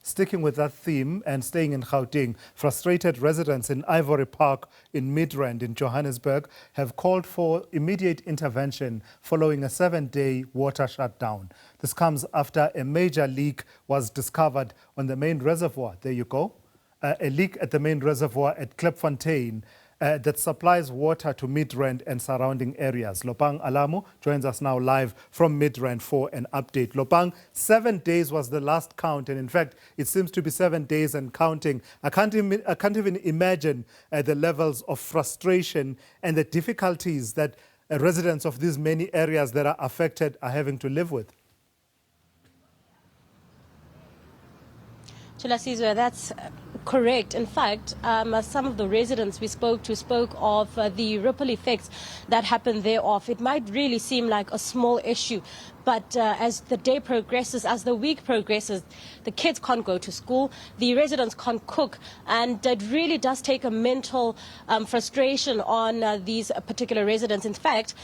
Sticking with that theme and staying in Gauteng, frustrated residents in Ivory Park in Midrand in Johannesburg have called for immediate intervention following a 7-day water shutdown. This comes after a major leak was discovered on the main reservoir. There you go. A leak at the main reservoir at Klipfontein that supplies water to Midrand and surrounding areas. Lopang Alamu joins us now live from Midrand for an update. Lopang, 7 days was the last count, and in fact, it seems to be 7 days and counting. I can't even imagine the levels of frustration and the difficulties that residents of these many areas that are affected are having to live with. Chulasizwe, that's correct. In fact, some of the residents we spoke to spoke of the ripple effects that happen thereof. It might really seem like a small issue, but as the day progresses, as the week progresses, the kids can't go to school, the residents can't cook, and it really does take a mental frustration on these particular residents. In fact,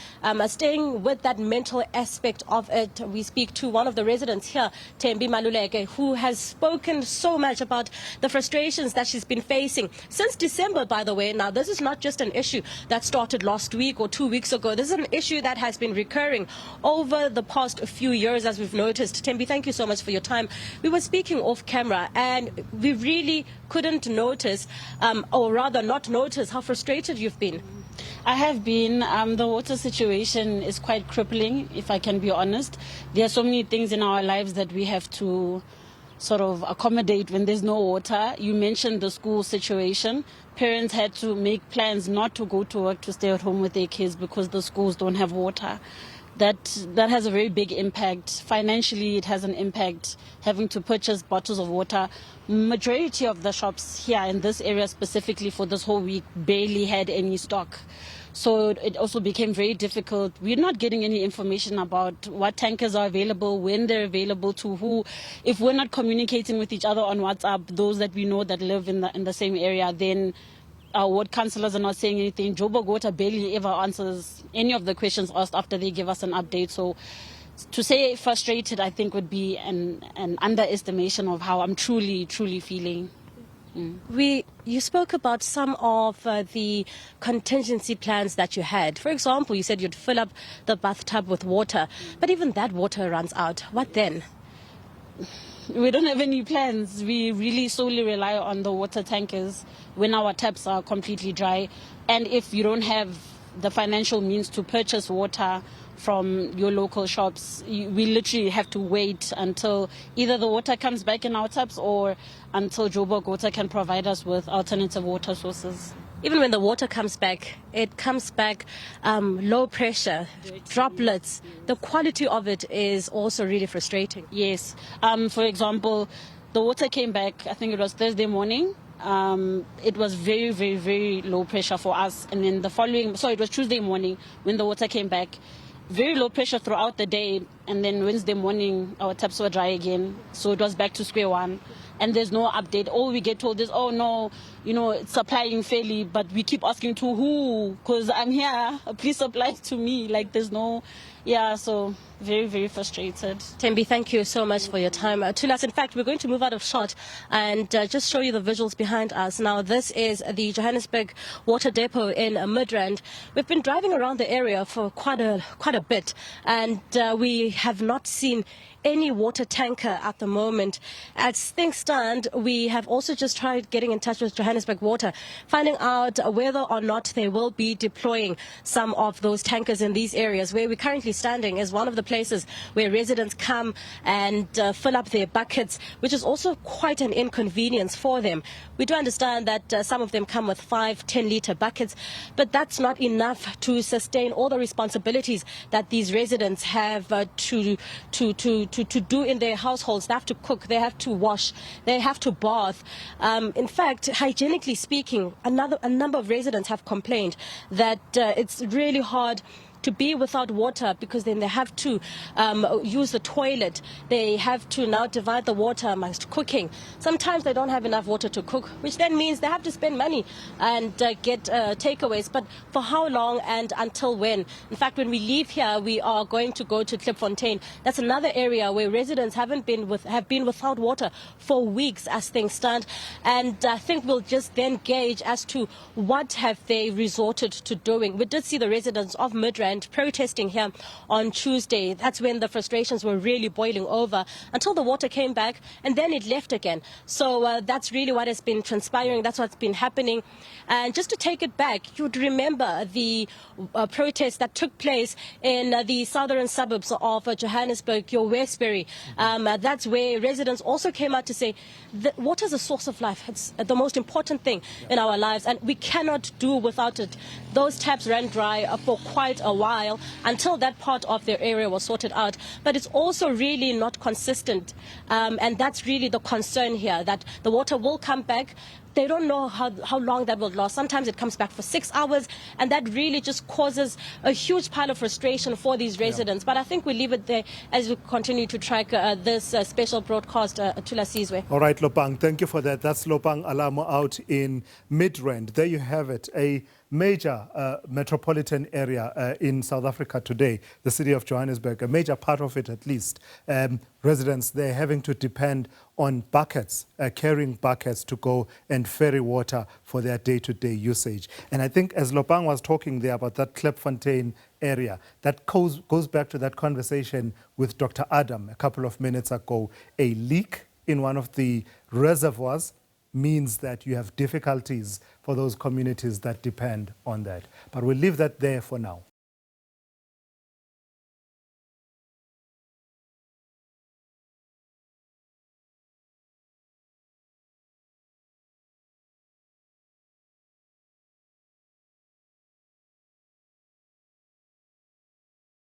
staying with that mental aspect of it, we speak to one of the residents here, Thembi Maluleke, who has spoken so much about the frustrations that she's been facing since December, by the way. Now, this is not just an issue that started last week or 2 weeks ago. This is an issue that has been recurring over the past few years, as we've noticed. Thembi, thank you so much for your time. We were speaking off camera and we really couldn't notice, or rather not notice, how frustrated you've been. I have been. The water situation is quite crippling, if I can be honest. There are so many things in our lives that we have to sort of accommodate when there's no water. You mentioned the school situation. Parents had to make plans not to go to work, to stay at home with their kids because the schools don't have water. That has a very big impact. Financially, it has an impact, having to purchase bottles of water. Majority of the shops here in this area specifically for this whole week barely had any stock. So it also became very difficult. We're not getting any information about what tankers are available, when they're available, to who. If we're not communicating with each other on WhatsApp, those that we know that live in the same area, then our ward councillors are not saying anything. Joburg Water barely ever answers any of the questions asked after they give us an update. So to say frustrated, I think, would be an underestimation of how I'm truly feeling. You spoke about some of the contingency plans that you had. For example, you said you'd fill up the bathtub with water, but even that water runs out. What then? We don't have any plans. We really solely rely on the water tankers when our taps are completely dry. And if you don't have the financial means to purchase water from your local shops, we literally have to wait until either the water comes back in our taps or until Joburg Water can provide us with alternative water sources. Even when the water comes back, it comes back low pressure, droplets. The quality of it is also really frustrating. Yes. For example, the water came back, I think it was Thursday morning. It was very, very, very low pressure for us. And then it was Tuesday morning when the water came back. Very low pressure throughout the day. And then Wednesday morning, our taps were dry again. So it was back to square one. And there's no update. All we get told is, oh no, it's supplying fairly, but we keep asking to who? Because I'm here, please supply to me. Like there's no, so very, very frustrated. Thembi, thank you so much for your time. Tulas, in fact, we're going to move out of shot and just show you the visuals behind us. Now, this is the Johannesburg water depot in Midrand. We've been driving around the area for quite a bit, and we have not seen any water tanker at the moment. As things stand, we have also just tried getting in touch with Johannesburg Water, finding out whether or not they will be deploying some of those tankers in these areas. Where we're currently standing is one of the places where residents come and fill up their buckets, which is also quite an inconvenience for them. We do understand that some of them come with 5-10 litre buckets, but that's not enough to sustain all the responsibilities that these residents have to do in their households. They have to cook, they have to wash, they have to bath. In fact, hygienically speaking, a number of residents have complained that it's really hard to be without water, because then they have to use the toilet. They have to now divide the water amongst cooking. Sometimes they don't have enough water to cook, which then means they have to spend money and get takeaways. But for how long and until when? In fact, when we leave here, we are going to go to Klipfontein. That's another area where residents have been without water for weeks as things stand. And I think we'll just then gauge as to what have they resorted to doing. We did see the residents of Midrand protesting here on Tuesday. That's when the frustrations were really boiling over until the water came back and then it left again. So that's really what has been transpiring. That's what's been happening. And just to take it back, you'd remember the protest that took place in the southern suburbs of Johannesburg, your Westbury. That's where residents also came out to say that water is a source of life. It's the most important thing in our lives, and we cannot do without it. Those taps ran dry for quite a while until that part of their area was sorted out. But it's also really not consistent, and that's really the concern here, that the water will come back. They don't know how long that will last. Sometimes it comes back for 6 hours, and that really just causes a huge pile of frustration for these residents. But I think we leave it there as we continue to track this special broadcast to Sizwe. All right, Lopang, thank you for that. That's Lopang Alamu out in Midrand. There you have it, a major metropolitan area in South Africa today, the city of Johannesburg, a major part of it at least. Residents, they're having to depend on buckets, carrying buckets to go and ferry water for their day-to-day usage. And I think as Lopang was talking there about that Klipfontein area, that goes back to that conversation with Dr. Adam a couple of minutes ago. A leak in one of the reservoirs means that you have difficulties for those communities that depend on that. But we'll leave that there for now.